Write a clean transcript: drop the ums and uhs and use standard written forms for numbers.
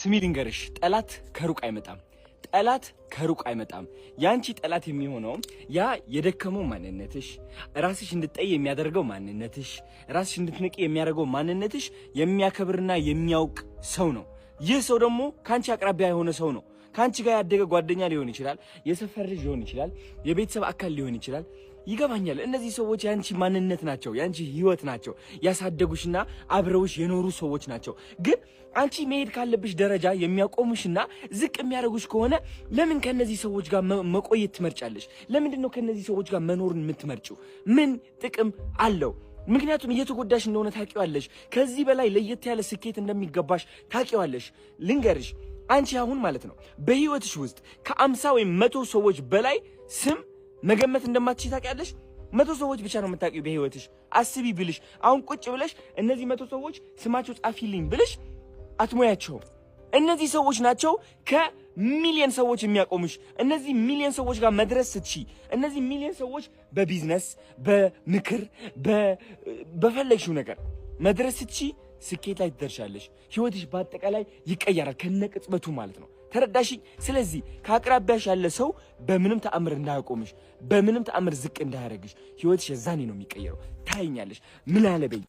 ስሚ ልንገርሽ፣ ጠላት ከሩቅ አይመጣም። ያንቺ ጠላት የሚሆነው ያ የደከመው ማንነትሽ፣ ራስሽ እንድትጠይ የሚያደርገው ማንነትሽ፣ ራስሽ እንድትንቂ የሚያደርገው ማንነትሽ የሚያከብርና የሚያውቅ ሰው ነው። ይህ ሰው ደግሞ ካንቺ አቅራቢያ የሆነ ሰው ነው። ካንቺ ጋር ያደገ ጓደኛ ሊሆን ይችላል፣ የሰፈር ልጅ ሊሆን ይችላል፣ የቤተሰብ አካል ሊሆን ይችላል። ይገባኛል። እነዚህ ሰዎች ያንቺ ማንነት ናቸው፣ ያንቺ ህይወት ናቸው፣ ያሳደጉሽና አብረውሽ የኖሩ ሰዎች ናቸው። ግን አንቺ መሄድ ካለብሽ ደረጃ የሚያቆሙሽና ዝቅ የሚያደርጉሽ ከሆነ ለምን ከነዚህ ሰዎች ጋር መቆየት ትመርጫለሽ? ለምንድን ነው ከነዚህ ሰዎች ጋር መኖርን የምትመርጪው? ምን ጥቅም አለው? ምክንያቱም እየተጎዳሽ እንደሆነ ታውቂዋለሽ። ከዚህ በላይ ለየት ያለ ስኬት እንደሚገባሽ ታውቂዋለሽ። ልንገርሽ፣ አንቺ አሁን ማለት ነው በህይወትሽ ውስጥ ከ50 ወይም 100 ሰዎች በላይ ስም መገመት እንደማትችይ ታውቂያለሽ። 100 ሰዎች ብቻ ነው የምታውቂው በህይወትሽ። አስቢ ብልሽ አሁን ቁጭ ብለሽ እነዚህ 100 ሰዎች ስማቸው ጻፊልኝ ብልሽ አትሞያቸውም። እነዚህ ሰዎች ናቸው ከሚሊዮን ሰዎች የሚያቆሙሽ። እነዚህ ሚሊዮን ሰዎች ጋር መድረስ ስትሺ፣ እነዚህ ሚሊዮን ሰዎች በቢዝነስ በምክር በፈለግሽው ነገር መድረስ ስትሺ ስኬት ላይ ትደርሻለሽ። ህይወትሽ በአጠቃላይ ይቀየራል ከነቅጽበቱ ማለት ነው። ተረዳሽኝ? ስለዚህ ከአቅራቢያሽ ያለ ሰው በምንም ተአምር እንዳያቆምሽ፣ በምንም ተአምር ዝቅ እንዳያደርግሽ፣ ህይወትሽ የዛኔ ነው የሚቀየረው። ታይኛለሽ። ምን አለበኝ